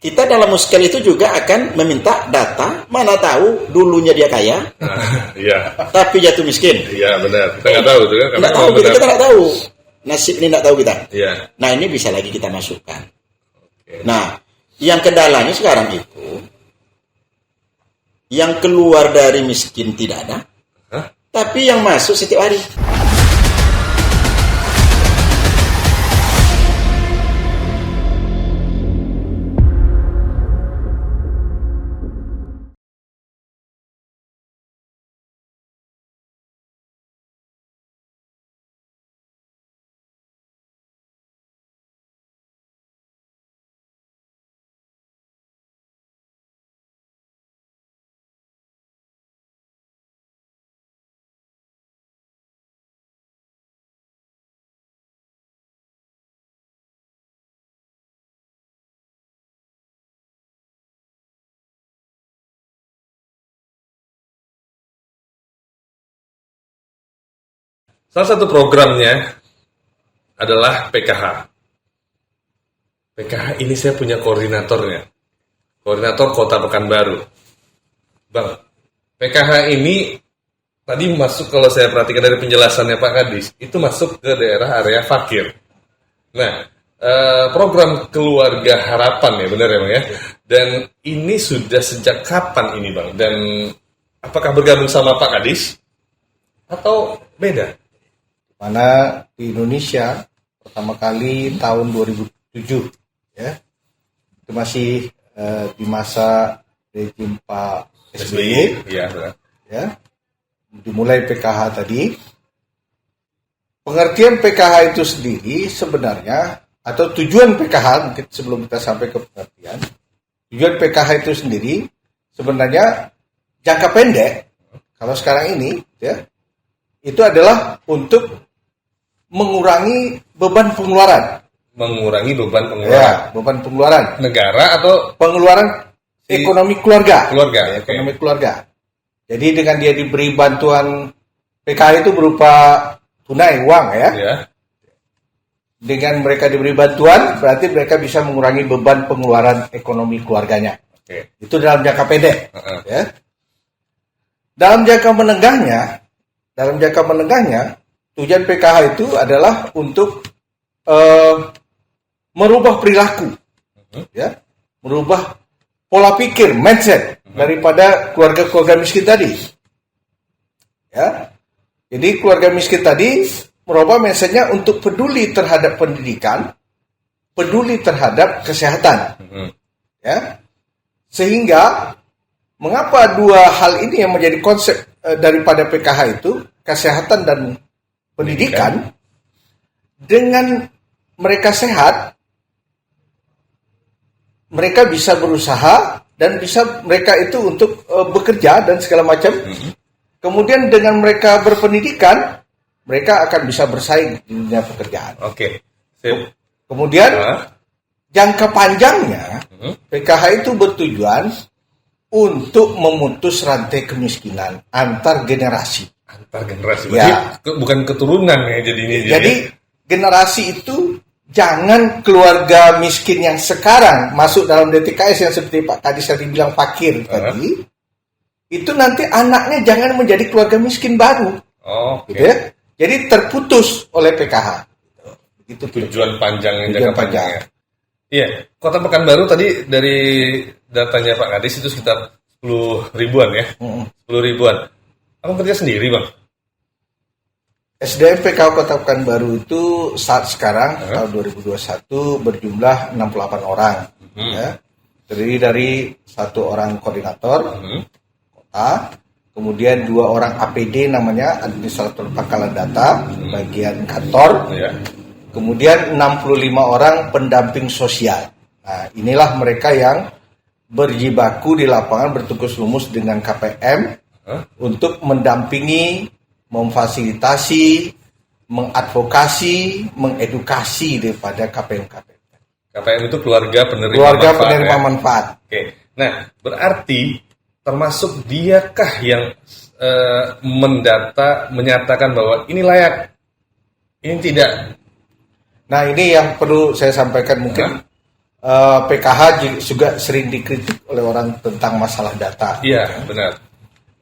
kita dalam muskil itu juga akan meminta data, mana tahu dulunya dia kaya, Iya. tapi jatuh miskin. Iya, benar. Kita nggak tahu tuh kan. Nggak tahu, kita nggak tahu. Nasib ini nggak tahu kita. Iya. Nah, ini bisa lagi kita masukkan. Nah, yang kendalanya sekarang itu, yang keluar dari miskin tidak ada, tapi yang masuk setiap hari. Salah satu programnya adalah PKH. PKH ini saya punya koordinatornya. Koordinator Kota Pekanbaru. Bang, PKH ini tadi masuk, kalau saya perhatikan dari penjelasannya Pak Kadis, itu masuk ke daerah area fakir. Nah, program Keluarga Harapan ya, benar ya Bang ya? Dan ini sudah sejak kapan ini Bang? Dan apakah bergabung sama Pak Kadis? Atau beda? Mana di Indonesia pertama kali tahun 2007 ya, itu masih di masa rejim Pak SBY ya, dimulai PKH tadi. Pengertian PKH itu sendiri sebenarnya, atau tujuan PKH, mungkin sebelum kita sampai ke pengertian, tujuan PKH itu sendiri sebenarnya jangka pendek, kalau sekarang ini ya, itu adalah untuk mengurangi beban pengeluaran. Mengurangi beban pengeluaran. Ya, beban pengeluaran. Negara atau pengeluaran ekonomi keluarga. Keluarga. Ekonomi keluarga. Jadi dengan dia diberi bantuan PKH itu berupa tunai, uang ya. Ya. Dengan mereka diberi bantuan, berarti mereka bisa mengurangi beban pengeluaran ekonomi keluarganya. Oke. Itu dalam jangka pendek. Ya. Dalam jangka menengahnya, tujuan PKH itu adalah untuk merubah perilaku, ya, merubah pola pikir, mindset daripada keluarga-keluarga miskin tadi. Ya, jadi keluarga miskin tadi merubah mindsetnya untuk peduli terhadap pendidikan, peduli terhadap kesehatan, ya, sehingga mengapa dua hal ini yang menjadi konsep daripada PKH itu, kesehatan dan pendidikan. Dengan mereka sehat, mereka bisa berusaha dan bisa mereka itu untuk bekerja dan segala macam. Kemudian dengan mereka berpendidikan, mereka akan bisa bersaing di dunia pekerjaan. Oke. Kemudian jangka panjangnya PKH itu bertujuan untuk memutus rantai kemiskinan antar generasi. Antar generasi, ya. Bukan keturunan ya jadinya. Jadi generasi itu jangan keluarga miskin yang sekarang masuk dalam DTKS yang seperti Pak Kadis tadi bilang fakir tadi, itu nanti anaknya jangan menjadi keluarga miskin baru. Oke. Gitu ya? Jadi terputus oleh PKH. Itu tujuan panjangnya, jangka panjang. Iya, Kota Pekanbaru tadi dari datanya Pak Kadis itu sekitar 10 ribuan ya. 10 ribuan. Abang kerja sendiri Bang? SDM PKH Kota Pekanbaru itu saat sekarang tahun 2021 berjumlah 68 orang. Ya. Terdiri dari 1 orang koordinator kota, kemudian 2 orang APD namanya administrator pangkalan data bagian kantor, kemudian 65 orang pendamping sosial. Nah, inilah mereka yang berjibaku di lapangan bertugas lumus dengan KPM untuk mendampingi, memfasilitasi, mengadvokasi, mengedukasi daripada KPM. KPM itu keluarga penerima manfaat. Oke. Nah, berarti termasuk diakah yang menyatakan bahwa ini layak, ini tidak? Nah, ini yang perlu saya sampaikan mungkin PKH juga sering dikritik oleh orang tentang masalah data. Iya, benar.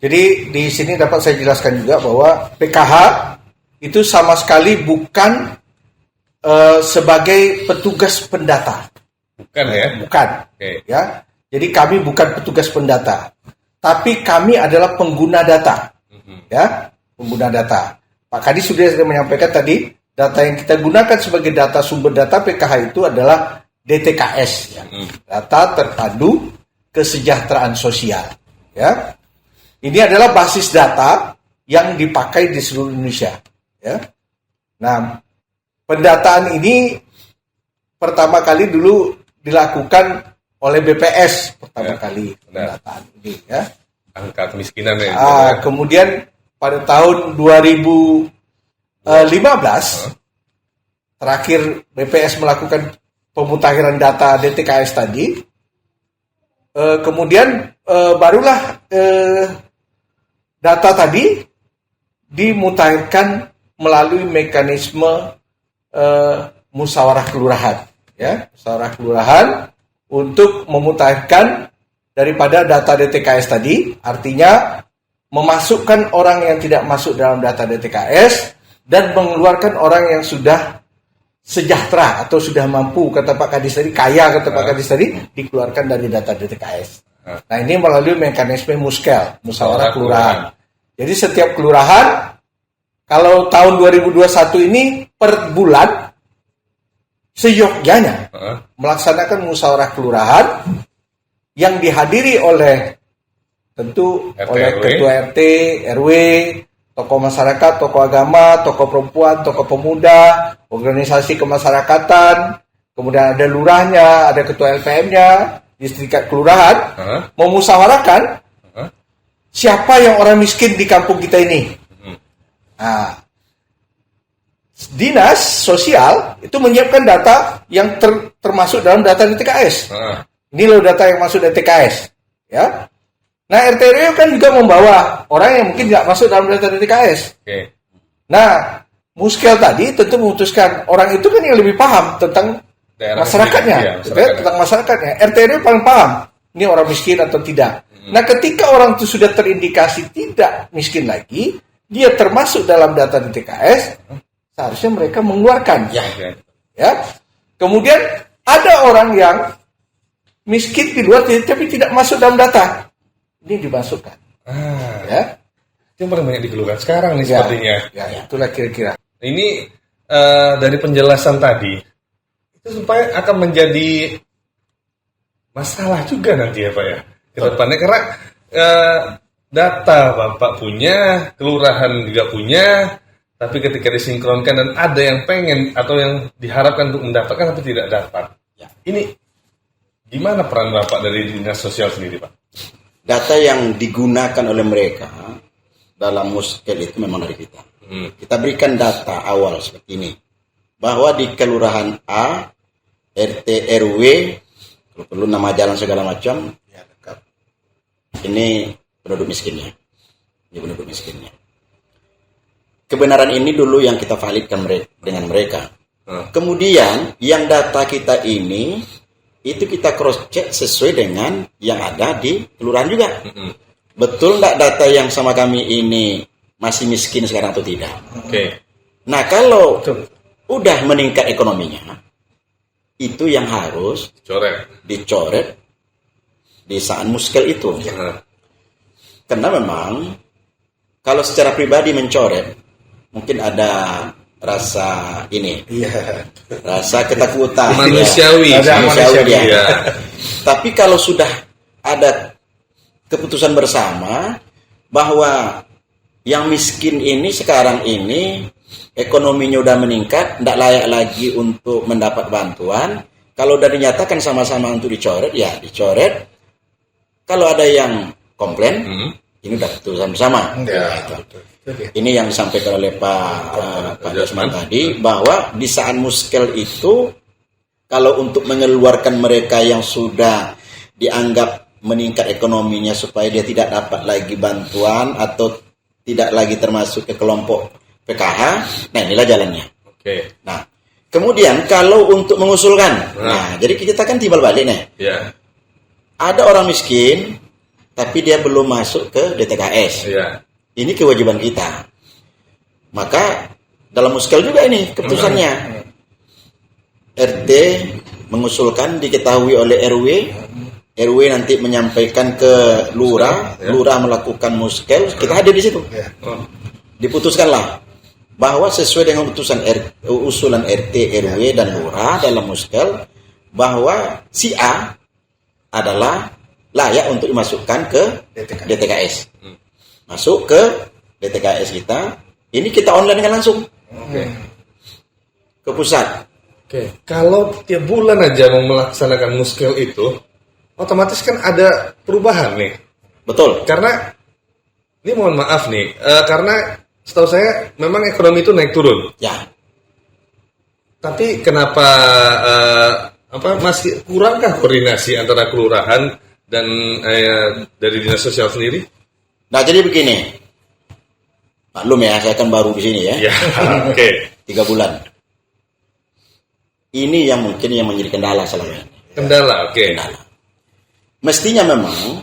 Jadi di sini dapat saya jelaskan juga bahwa PKH itu sama sekali bukan sebagai petugas pendata. Bukan ya? Bukan. Oke. Ya. Jadi kami bukan petugas pendata, tapi kami adalah pengguna data. Ya, pengguna data. Pak Kadis sudah menyampaikan tadi, data yang kita gunakan sebagai data sumber data PKH itu adalah DTKS, ya. Data terpadu kesejahteraan sosial. Ya. Ini adalah basis data yang dipakai di seluruh Indonesia. Ya. Nah, pendataan ini pertama kali dulu dilakukan oleh BPS pertama kali pendataan ini. Ya. Angka kemiskinan ya. Kemudian pada tahun 2015 terakhir BPS melakukan pemutakhiran data DTKS tadi. Kemudian barulah data tadi dimutakhirkan melalui mekanisme musyawarah kelurahan, ya, musyawarah kelurahan untuk memutakhirkan daripada data DTKS tadi, artinya memasukkan orang yang tidak masuk dalam data DTKS dan mengeluarkan orang yang sudah sejahtera atau sudah mampu, kata Pak Kadis tadi, kaya kata Pak Kadis tadi, dikeluarkan dari data DTKS. Nah, ini melalui mekanisme muskel, musyawarah kelurahan. Jadi setiap kelurahan, kalau tahun 2021 ini per bulan seyogyanya melaksanakan musyawarah kelurahan yang dihadiri oleh tentu RT, oleh RW. ketua RT, RW, tokoh masyarakat, tokoh agama, tokoh perempuan, tokoh pemuda, organisasi kemasyarakatan, kemudian ada lurahnya, ada ketua LPM-nya, di tingkat kelurahan, memusyawarahkan siapa yang orang miskin di kampung kita ini. Nah, dinas sosial itu menyiapkan data yang termasuk dalam data DTKS. Ini loh data yang masuk DTKS, ya. Nah, RT RW kan juga membawa orang yang mungkin nggak masuk dalam data DTKS. Nah, muskel tadi tentu memutuskan orang itu kan yang lebih paham tentang Daerah masyarakatnya, tentang masyarakatnya. RT RW paling paham ini orang miskin atau tidak. Nah, ketika orang itu sudah terindikasi tidak miskin lagi, dia termasuk dalam data DTKS, seharusnya mereka mengeluarkan. Ya. Kemudian ada orang yang miskin di luar tapi tidak masuk dalam data. Ini dimasukkan. Ya. Itu yang paling banyak dikeluhkan sekarang nih sepertinya. Ya, itulah kira-kira. Ini dari penjelasan tadi, itu supaya akan menjadi masalah juga nanti ya Pak ya ke depannya, karena data Bapak punya, kelurahan juga punya, tapi ketika disinkronkan dan ada yang pengen atau yang diharapkan untuk mendapatkan tapi tidak dapat. Ini gimana peran Bapak dari dinas sosial sendiri Pak? Data yang digunakan oleh mereka dalam muskel itu memang dari kita. Kita berikan data awal seperti ini, bahwa di kelurahan A, RT RW, kalau perlu nama jalan segala macam, ya dekat. Ini penduduk miskinnya. Ini penduduk miskinnya. Kebenaran ini dulu yang kita validkan dengan mereka. Kemudian yang data kita ini itu kita cross check sesuai dengan yang ada di kelurahan juga. Betul nggak data yang sama kami ini masih miskin sekarang atau tidak? Nah, kalau udah meningkat ekonominya, itu yang harus dicoret di saat muskel itu. Karena memang kalau secara pribadi mencoret, mungkin ada rasa ini, rasa ketakutan, manusiawi, ya. Tapi kalau sudah ada keputusan bersama bahwa yang miskin ini sekarang ini ekonominya udah meningkat, tidak layak lagi untuk mendapat bantuan. Kalau udah dinyatakan sama-sama untuk dicoret, ya dicoret. Kalau ada yang komplain, ini udah keputusan bersama. Ini yang disampaikan oleh Pak Desman tadi, bahwa di saat muskel itu, kalau untuk mengeluarkan mereka yang sudah dianggap meningkat ekonominya supaya dia tidak dapat lagi bantuan atau tidak lagi termasuk ke kelompok PKH, nah inilah jalannya. Nah, Kemudian kalau untuk mengusulkan, nah jadi kita kan timbal balik nih. Ya. Ada orang miskin, tapi dia belum masuk ke DTKS. Ya. Ini kewajiban kita. Maka dalam muskel juga ini keputusannya. RT mengusulkan diketahui oleh RW. RW nanti menyampaikan ke lurah, lurah melakukan muskel, kita hadir di situ. Oh. Diputuskanlah bahwa sesuai dengan usulan RT, RW dan lurah dalam muskel bahwa si A adalah layak untuk dimasukkan ke DTKS. Masuk ke DTKS kita, ini kita online kan langsung ke pusat. Oke, kalau tiap bulan aja mau melaksanakan muskel itu, otomatis kan ada perubahan nih. Betul. Karena ini mohon maaf nih, karena setahu saya memang ekonomi itu naik turun. Ya. Tapi kenapa masih kurangkah koordinasi antara kelurahan dan dari dinas sosial sendiri? Nah jadi begini, maklum ya, saya kan baru di sini ya. Ya, oke. 3 bulan. Ini yang mungkin yang menjadi kendala selama ini. Kendala, oke. Kendala. Mestinya memang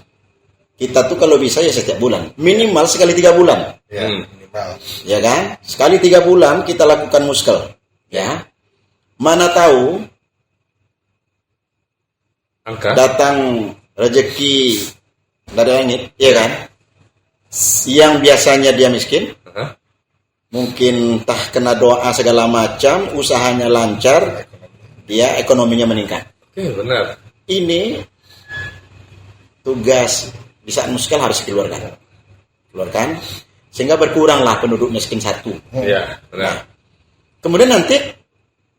kita tuh kalau bisa ya setiap bulan, minimal sekali 3 bulan. Ya, minimal. Ya kan? Sekali 3 bulan kita lakukan muskel. Ya. Mana tahu Angka? datang rezeki dari langit, ya kan? Yang biasanya dia miskin, Hah? mungkin entah kena doa segala macam, usahanya lancar, dia ekonominya meningkat. Oke, benar. Ini tugas di saat muskel harus keluarkan, sehingga berkuranglah penduduk miskin 1. Iya, benar. Kemudian nanti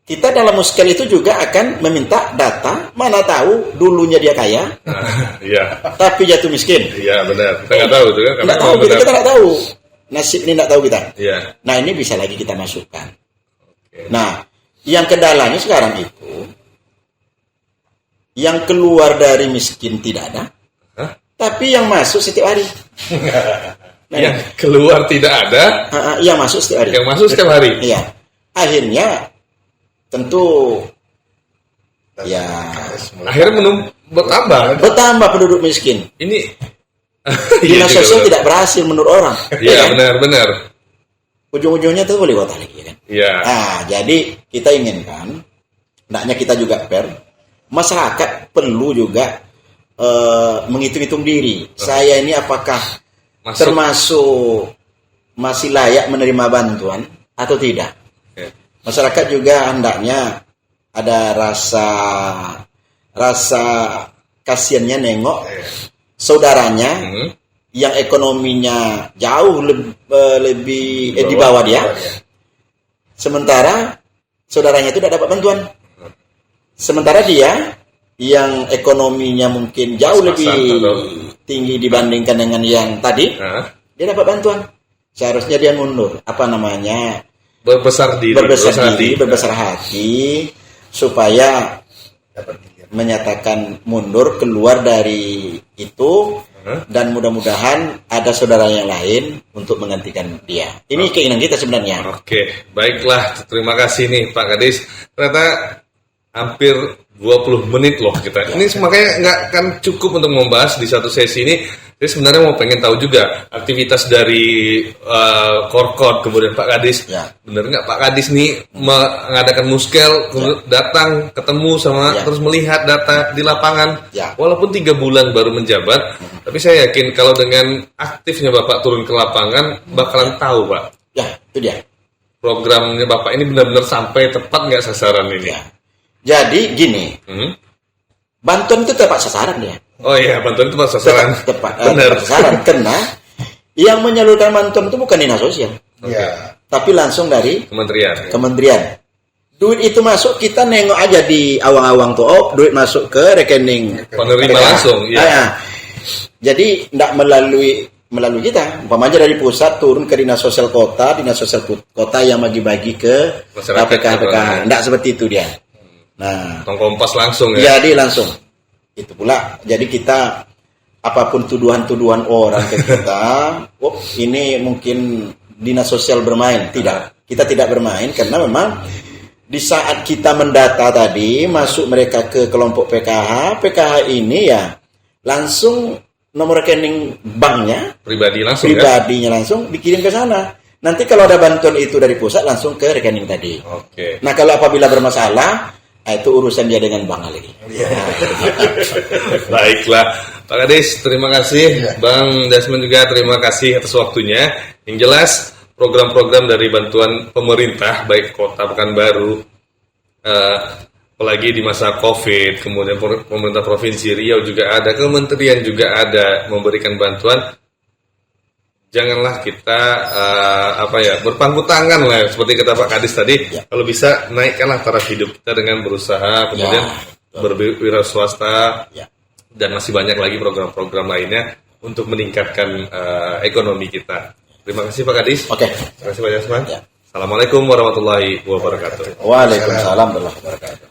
kita dalam muskel itu juga akan meminta data, mana tahu dulunya dia kaya, Iya, tapi jatuh miskin. iya benar. Kita nggak tahu tuh kan? Nggak tahu, kita nggak tahu. Nasib ini nggak tahu kita. Iya. Nah ini bisa lagi kita masukkan. Oke. Nah, yang kendalanya sekarang itu, yang keluar dari miskin tidak ada, Hah? tapi yang masuk setiap hari. Nah, Yang keluar tidak ada, yang masuk setiap hari. yang masuk setiap hari. Iya. Akhirnya tentu ya Akhirnya bertambah. bertambah penduduk miskin. Ini Dinas juga sosial benar. tidak berhasil menurut orang. Iya, benar-benar. Ujung-ujungnya itu boleh kota lagi kan. Iya. Nah, jadi kita inginkan, hendaknya kita juga fair, masyarakat perlu juga menghitung-hitung diri. Saya ini apakah Masuk. termasuk masih layak menerima bantuan atau tidak? Oke. Masyarakat juga hendaknya ada rasa kasihannya nengok saudaranya yang ekonominya jauh lebih di bawah dia. Sementara saudaranya itu tidak dapat bantuan. Sementara dia yang ekonominya mungkin jauh lebih tinggi dibandingkan dengan yang tadi, Nah, dia dapat bantuan. Seharusnya dia mundur. Apa namanya? berbesar diri, berbesar hati, supaya menyatakan mundur keluar dari itu, dan mudah-mudahan ada saudara yang lain untuk menggantikan dia. Ini keinginan kita sebenarnya. Oke, baiklah. Terima kasih nih Pak Kadis. Ternyata hampir 20 menit loh kita. Ini makanya nggak akan cukup untuk membahas di satu sesi ini. Jadi sebenarnya mau pengen tahu juga aktivitas dari Korkot, kemudian Pak Kadis. Ya. Bener nggak Pak Kadis nih mengadakan muskel, datang ketemu sama terus melihat data di lapangan. Ya. Walaupun 3 bulan baru menjabat, tapi saya yakin kalau dengan aktifnya Bapak turun ke lapangan bakalan tahu Pak. Ya, itu dia. Programnya Bapak ini benar-benar sampai tepat nggak sasaran ini? Ya. Jadi gini, bantuan itu tepat sasaran dia. Oh iya, bantuan itu tepat sasaran. Tepat Benar. sasaran. Karena yang menyalurkan bantuan itu bukan dinas sosial, Ya. tapi langsung dari kementerian. Duit itu masuk, kita nengok aja di awang-awang tuh, oh duit masuk ke rekening Penerima PKH. langsung, ya. Jadi tidak melalui kita. Umpamanya dari pusat turun ke dinas sosial kota yang bagi-bagi ke Masyarakat, PKH. Tidak seperti itu dia. Nah, Tong Kompas langsung ya. jadi langsung. Itu pula. Jadi kita apapun tuduhan-tuduhan orang ke kita, oh ini mungkin dinas sosial bermain. Tidak. Kita tidak bermain karena memang di saat kita mendata tadi masuk mereka ke kelompok PKH ini ya langsung nomor rekening banknya pribadinya langsung dikirim ke sana. Nanti kalau ada bantuan itu dari pusat langsung ke rekening tadi. Oke. Nah kalau apabila bermasalah, itu urusan dia dengan bank lagi. Baiklah, Pak Kadis, terima kasih. Bang Desmond juga terima kasih atas waktunya. Yang jelas program-program dari bantuan pemerintah baik Kota Pekanbaru, apalagi di masa COVID, kemudian pemerintah Provinsi Riau juga ada, kementerian juga ada memberikan bantuan. Janganlah kita berpangku tangan lah seperti kata Pak Kadis tadi. Kalau bisa naikkanlah taraf hidup kita dengan berusaha, kemudian berwirausaha dan masih banyak lagi program-program lainnya untuk meningkatkan ekonomi kita. Terima kasih Pak Kadis. Oke. Terima kasih Pak Desmond. Assalamualaikum warahmatullahi wabarakatuh. Waalaikumsalam warahmatullahi wabarakatuh.